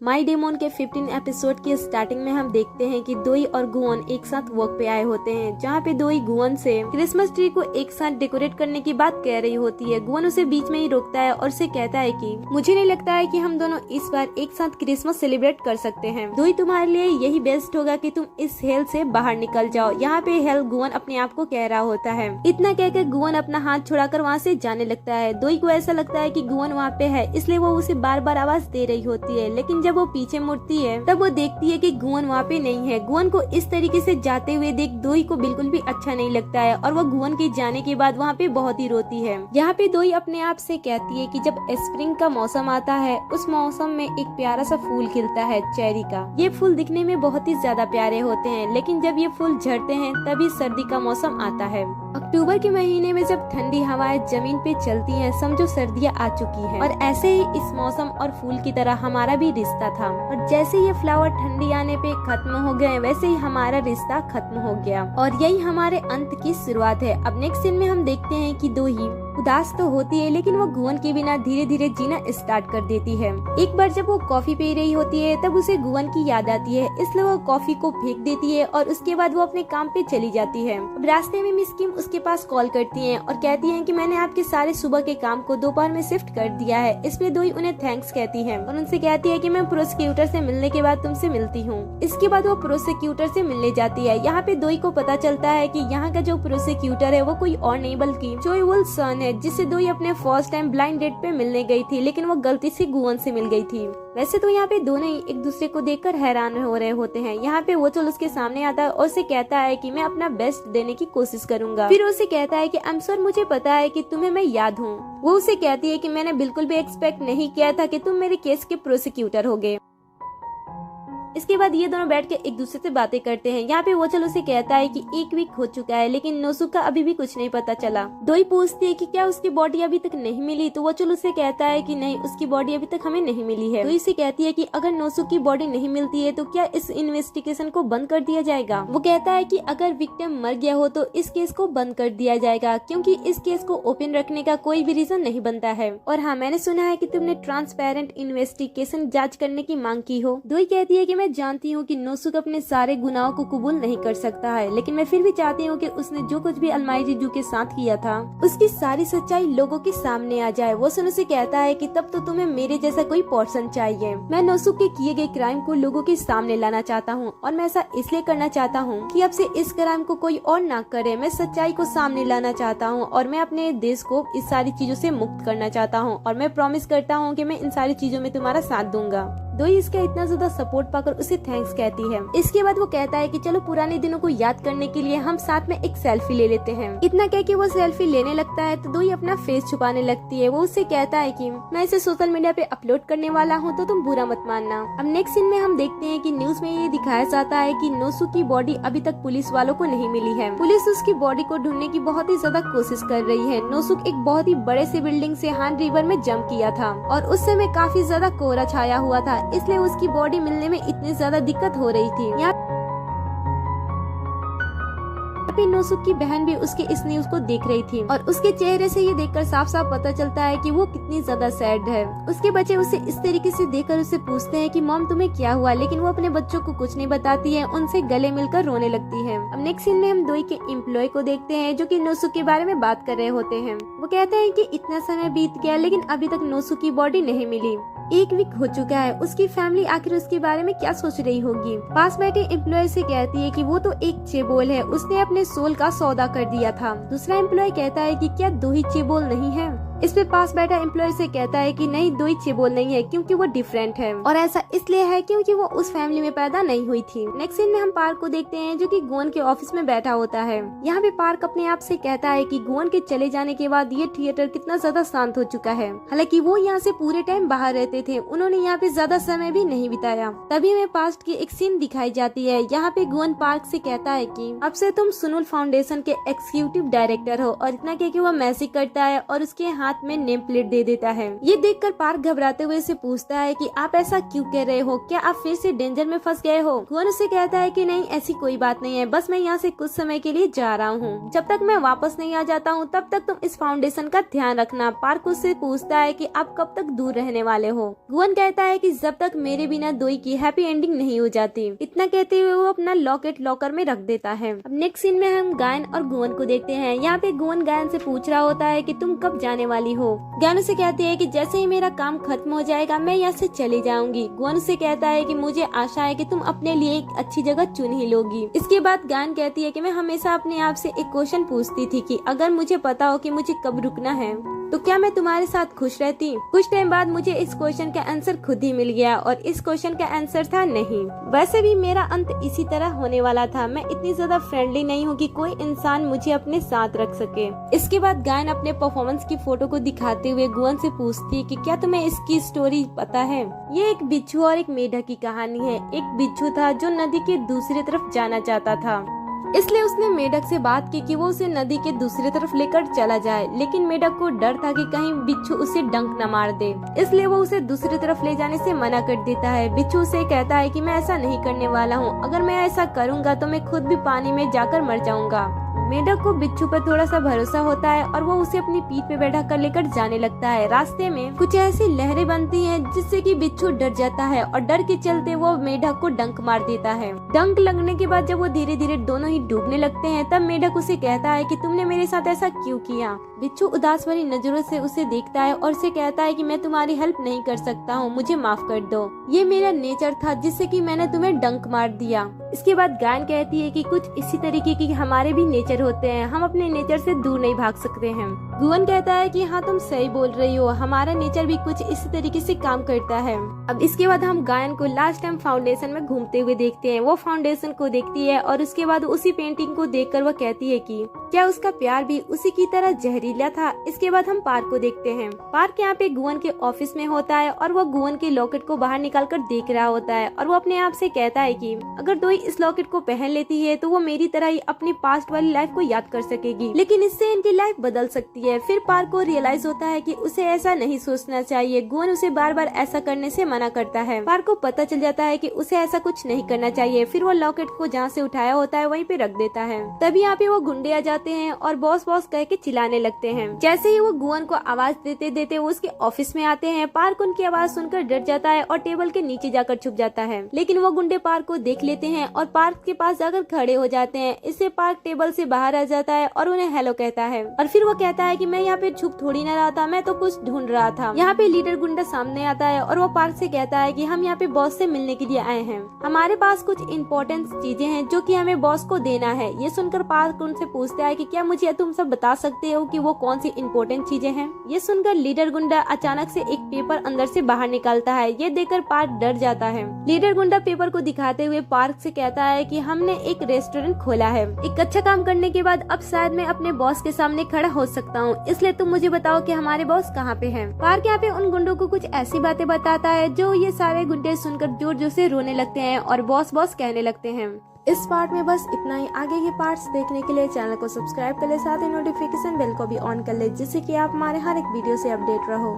माई demon के 15 episode की starting में हम देखते हैं कि दोई और गुवन एक साथ वर्क पे आए होते हैं, जहाँ पे दोई गुवन से क्रिसमस ट्री को एक साथ डेकोरेट करने की बात कह रही होती है। गुवन उसे बीच में ही रोकता है और उसे कहता है कि मुझे नहीं लगता है कि हम दोनों इस बार एक साथ क्रिसमस सेलिब्रेट कर सकते हैं। दोई, तुम्हारे लिए यही बेस्ट होगा कि तुम इस हेल से बाहर निकल जाओ। यहाँ पे हेल गुवन अपने आप को कह रहा होता है। इतना कहकर गुवन अपना हाथ छुड़ाकर वहाँ से जाने लगता है। दोई को ऐसा लगता है कि गुवन वहाँ पे है, इसलिए वो उसे बार बार आवाज दे रही होती है, लेकिन जब वो पीछे मुड़ती है तब वो देखती है कि गुवन वहाँ पे नहीं है। गुवन को इस तरीके से जाते हुए देख दोई को बिल्कुल भी अच्छा नहीं लगता है और वो गुवन के जाने के बाद वहाँ पे बहुत ही रोती है। यहाँ पे दोई अपने आप से कहती है कि जब स्प्रिंग का मौसम आता है उस मौसम में एक प्यारा सा फूल खिलता है, चेरी का। ये फूल दिखने में बहुत ही ज्यादा प्यारे होते हैं, लेकिन जब ये फूल झड़ते हैं तभी सर्दी का मौसम आता है। अक्टूबर के महीने में जब ठंडी हवाएं जमीन पे चलती हैं, समझो सर्दियाँ आ चुकी है। और ऐसे ही इस मौसम और फूल की तरह हमारा भी रिश्ता था, और जैसे ये फ्लावर ठंडी आने पे खत्म हो गए वैसे ही हमारा रिश्ता खत्म हो गया, और यही हमारे अंत की शुरुआत है। अब नेक्स्ट सीन में हम देखते हैं कि दोई उदास तो होती है, लेकिन वो गुवन के बिना धीरे धीरे जीना स्टार्ट कर देती है। एक बार जब वो कॉफी पी रही होती है तब उसे गुवन की याद आती है, इसलिए वो कॉफी को फेंक देती है और उसके बाद वो अपने काम पे चली जाती है। अब रास्ते में मिस किम उसके पास कॉल करती है और कहती है कि मैंने आपके सारे सुबह के काम को दोपहर में शिफ्ट कर दिया है। इसलिए दोई उन्हें थैंक्स कहती है और उनसे कहती है कि मैं प्रोसिक्यूटर से मिलने के बाद तुमसे मिलती हूँ। इसके बाद वो प्रोसिक्यूटर से मिलने जाती है। यहाँ पे दोई को पता चलता है कि यहाँ का जो प्रोसिक्यूटर है वो कोई और नहीं बल्कि चोई वुल सन है, जिससे दोई अपने फर्स्ट टाइम ब्लाइंड डेट पे मिलने गई थी, लेकिन वो गलती से गुवन से मिल गई थी। वैसे तो यहाँ पे दोनों ही एक दूसरे को देखकर हैरान हो रहे होते हैं। यहाँ पे वो चल उसके सामने आता है और उसे कहता है कि मैं अपना बेस्ट देने की कोशिश करूंगा। फिर उसे कहता है कि आई एम सॉरी, मुझे पता है कि तुम्हें मैं याद हूँ। वो उसे कहती है कि मैंने बिल्कुल भी एक्सपेक्ट नहीं किया था कि तुम मेरे केस के प्रोसिक्यूटर होगे। इसके बाद ये दोनों बैठ के एक दूसरे से बातें करते हैं। यहाँ पे वो चल उसे कहता है कि एक वीक हो चुका है, लेकिन नोसुक का अभी भी कुछ नहीं पता चला। दोई पूछती है कि क्या उसकी बॉडी अभी तक नहीं मिली, तो वो चल उसे कहता है कि नहीं, उसकी बॉडी अभी तक हमें नहीं मिली है। दोई से कहती है कि अगर नोसुक की बॉडी नहीं मिलती है तो क्या इस इन्वेस्टिगेशन को बंद कर दिया जाएगा। वो कहता है कि अगर विक्टिम मर गया हो तो इस केस को बंद कर दिया जाएगा, क्योंकि इस केस को ओपन रखने का कोई भी रीजन नहीं बनता है। और हाँ, मैंने सुना है कि तुमने ट्रांसपेरेंट इन्वेस्टिगेशन जांच करने की मांग की हो। दोई कहती है कि मैं जानती हूँ कि नोसुक अपने सारे गुनाहों को कबूल नहीं कर सकता है, लेकिन मैं फिर भी चाहती हूँ कि उसने जो कुछ भी अलमाई जीजू के साथ किया था उसकी सारी सच्चाई लोगों के सामने आ जाए। वो सुन उसे कहता है कि तब तो तुम्हें मेरे जैसा कोई पर्सन चाहिए। मैं नोसुक के किए गए क्राइम को लोगों के सामने लाना चाहता हूँ, और मैं ऐसा इसलिए करना चाहता हूँ कि अब से इस क्राइम को कोई और ना करे। मैं सच्चाई को सामने लाना चाहता हूँ और मैं अपने देश को इस सारी चीजों से मुक्त करना चाहता हूँ, और मैं प्रॉमिस करता हूँ कि मैं इन सारी चीजों में तुम्हारा साथ दूंगा। दोई इसका इतना ज्यादा सपोर्ट पाकर उसे थैंक्स कहती है। इसके बाद वो कहता है कि चलो पुराने दिनों को याद करने के लिए हम साथ में एक सेल्फी ले लेते हैं। इतना कह के वो सेल्फी लेने लगता है तो दोई अपना फेस छुपाने लगती है। वो उससे कहता है कि मैं इसे सोशल मीडिया पे अपलोड करने वाला हूँ, तो तुम बुरा मत मानना। अब नेक्स्ट सीन में हम देखते हैं कि न्यूज में ये दिखाया जाता है कि नोसुक की बॉडी अभी तक पुलिस वालों को नहीं मिली है। पुलिस उसकी बॉडी को ढूंढने की बहुत ही ज्यादा कोशिश कर रही है। नोसुक एक बहुत ही बड़े से बिल्डिंग से हान रिवर में जंप किया था और उस समय काफी ज्यादा कोहरा छाया हुआ था, इसलिए उसकी बॉडी मिलने में इतनी ज्यादा दिक्कत हो रही थी। यहाँ पे नोसुक की बहन भी उसके इस न्यूज को देख रही थी, और उसके चेहरे से ये देखकर साफ साफ पता चलता है कि वो कितनी ज्यादा सैड है। उसके बच्चे उसे इस तरीके से देखकर उसे पूछते हैं कि मॉम तुम्हें क्या हुआ, लेकिन वो अपने बच्चों को कुछ नहीं बताती है, उनसे गले मिलकर रोने लगती है। अब नेक्स्ट सीन में हम दोई के एम्प्लॉय को देखते हैं जो कि नोसुक के बारे में बात कर रहे होते हैं। वो कहते हैं कि इतना समय बीत गया लेकिन अभी तक नोसुक की बॉडी नहीं मिली। एक वीक हो चुका है, उसकी फैमिली आखिर उसके बारे में क्या सोच रही होगी। पास बैठे एम्प्लॉय से कहती है कि वो तो एक चेबोल है, उसने अपने सोल का सौदा कर दिया था। दूसरा एम्प्लॉय कहता है कि क्या दो ही चेबोल नहीं है। इस पे पास बैठा एम्प्लॉय से कहता है कि नहीं, दो ही चेबोल नहीं है, क्योंकि वो डिफरेंट है, और ऐसा इसलिए है क्योंकि वो उस फैमिली में पैदा नहीं हुई थी। नेक्स्ट सीन में हम पार्क को देखते हैं जो कि गुवन के ऑफिस में बैठा होता है। यहाँ पे पार्क अपने आप से कहता है कि गुवन के चले जाने के बाद ये थिएटर कितना ज्यादा शांत हो चुका है। हालांकि वो यहाँ से पूरे टाइम बाहर रहते थे, उन्होंने यहाँ पे ज्यादा समय भी नहीं बिताया। तभी हमें पास्ट की एक सीन दिखाई जाती है। यहाँ पे गुवन पार्क से कहता है कि अब से तुम सुनुल फाउंडेशन के एग्जीक्यूटिव डायरेक्टर हो, और इतना कह के वो मैसेज करता है और उसके हाथ में नेम प्लेट दे देता है। ये देखकर पार्क घबराते हुए उसे पूछता है कि आप ऐसा क्यों कह रहे हो, क्या आप फिर से डेंजर में फंस गए हो। गुवन उसे कहता है कि नहीं, ऐसी कोई बात नहीं है, बस मैं यहाँ से कुछ समय के लिए जा रहा हूँ, जब तक मैं वापस नहीं आ जाता हूँ तब तक तुम इस फाउंडेशन का ध्यान रखना। पार्क उससे पूछता है कि आप कब तक दूर रहने वाले हो। गुवन कहता है कि जब तक मेरे बिना दोई की हैप्पी एंडिंग नहीं हो जाती। इतना कहते हुए वो अपना लॉकेट लॉकर में रख देता है। अब नेक्स्ट सीन में हम गायन और गुवन को देखते हैं। यहाँ पे गुवन गायन से पूछ रहा होता है कि तुम कब जाने वाली हो। गायन उसे कहती है कि जैसे ही मेरा काम खत्म हो जाएगा मैं यहाँ से चली जाऊंगी। गुवन उसे कहता है कि मुझे आशा है कि तुम अपने लिए एक अच्छी जगह चुन ही लोगी। इसके बाद गायन कहती है कि मैं हमेशा अपने आप से एक क्वेश्चन पूछती थी कि अगर मुझे पता हो कि मुझे कब रुकना है तो क्या मैं तुम्हारे साथ खुश रहती। कुछ टाइम बाद मुझे इस क्वेश्चन का आंसर खुद ही मिल गया और इस क्वेश्चन का आंसर था नहीं। वैसे भी मेरा अंत इसी तरह होने वाला था। मैं इतनी ज्यादा फ्रेंडली नहीं हूँ कि कोई इंसान मुझे अपने साथ रख सके। इसके बाद गायन अपने परफॉर्मेंस की फोटो को दिखाते हुए गुवन से पूछती है कि क्या तुम्हें इसकी स्टोरी पता है। ये एक बिच्छू और एक मेढक की कहानी है। एक बिच्छू था जो नदी के दूसरी तरफ जाना चाहता था, इसलिए उसने मेढक से बात की कि वो उसे नदी के दूसरी तरफ लेकर चला जाए, लेकिन मेढक को डर था कि कहीं बिच्छू उसे डंक न मार दे, इसलिए वो उसे दूसरी तरफ ले जाने से मना कर देता है। बिच्छू उसे कहता है कि मैं ऐसा नहीं करने वाला हूँ, अगर मैं ऐसा करूँगा तो मैं खुद भी पानी में जाकर मर जाऊंगा। मेढक को बिच्छू पर थोड़ा सा भरोसा होता है और वो उसे अपनी पीठ पे बैठा कर लेकर जाने लगता है। रास्ते में कुछ ऐसी लहरें बनती हैं जिससे कि बिच्छू डर जाता है और डर के चलते वो मेढक को डंक मार देता है। डंक लगने के बाद जब वो धीरे धीरे दोनों ही डूबने लगते हैं तब मेढक उसे कहता है कि तुमने मेरे साथ ऐसा क्यों किया। बिच्छू उदास भरी नजरों से उसे देखता है और उसे कहता है कि मैं तुम्हारी हेल्प नहीं कर सकता हूँ, मुझे माफ कर दो, ये मेरा नेचर था जिससे कि मैंने तुम्हें डंक मार दिया। इसके बाद गायन कहती है कि कुछ इसी तरीके की हमारे भी नेचर होते हैं, हम अपने नेचर से दूर नहीं भाग सकते हैं। गुवन कहता है कि हाँ तुम सही बोल रही हो, हमारा नेचर भी कुछ इसी तरीके से काम करता है। अब इसके बाद हम गायन को लास्ट टाइम फाउंडेशन में घूमते हुए देखते हैं। वो फाउंडेशन को देखती है और उसके बाद उसी पेंटिंग को देखकर वह कहती है कि क्या उसका प्यार भी उसी की तरह जहरीला था। इसके बाद हम पार्क को देखते हैं। पार्क यहाँ पे गुवन के ऑफिस में होता है और वो गुवन के लॉकेट को बाहर निकाल कर देख रहा होता है और वो अपने आप से कहता है कि अगर दोई इस लॉकेट को पहन लेती है तो वो मेरी तरह ही अपनी पास्ट वाली लाइफ को याद कर सकेगी, लेकिन इससे इनकी लाइफ बदल सकती है। फिर पार्क को रियलाइज होता है कि उसे ऐसा नहीं सोचना चाहिए। गुवन उसे बार बार ऐसा करने से मना करता है। पार्क को पता चल जाता है कि उसे ऐसा कुछ नहीं करना चाहिए। फिर वो लॉकेट को जहाँ से उठाया होता है वहीं पे रख देता है। तभी यहाँ पे वो गुंडे आ जाते हैं और बॉस बॉस कह के चिल्लाने लगते हैं। जैसे ही वो गुवन को आवाज देते देते वो उसके ऑफिस में आते हैं। पार्क उनकी आवाज सुनकर डर जाता है और टेबल के नीचे जाकर छुप जाता है, लेकिन वो गुंडे पार्क को देख लेते हैं और पार्क के पास जाकर खड़े हो जाते हैं। इससे पार्क टेबल से बाहर आ जाता है और उन्हें हेलो कहता है और फिर वो कहता है कि मैं यहाँ पे छुप थोड़ी न रहा था, मैं तो कुछ ढूंढ रहा था। यहाँ पे लीडर गुंडा सामने आता है और वो पार्क से कहता है कि हम यहाँ पे बॉस से मिलने के लिए आए हैं, हमारे पास कुछ इम्पोर्टेंट चीजें हैं जो कि हमें बॉस को देना है। ये सुनकर पार्क उनसे पूछता है कि क्या मुझे तुम सब बता सकते हो कि वो कौन सी इम्पोर्टेंट चीजें हैं। ये सुनकर लीडर गुंडा अचानक से एक पेपर अंदर से बाहर निकालता है। ये देखकर पार्क डर जाता है। लीडर गुंडा पेपर को दिखाते हुए पार्क से कहता है कि हमने एक रेस्टोरेंट खोला है। एक अच्छा काम करने के बाद अब शायद मैं अपने बॉस के सामने खड़ा हो सकता हूँ, इसलिए तुम मुझे बताओ कि हमारे बॉस कहाँ पे हैं। पार्क यहाँ पे उन गुंडों को कुछ ऐसी बातें बताता है जो ये सारे गुंडे सुनकर जोर जोर से रोने लगते हैं और बॉस बॉस कहने लगते हैं। इस पार्ट में बस इतना ही। आगे के पार्ट्स देखने के लिए चैनल को सब्सक्राइब कर ले, साथ ही नोटिफिकेशन बेल को भी ऑन कर ले, जिससे कि आप हमारे हर एक वीडियो से अपडेट रहो।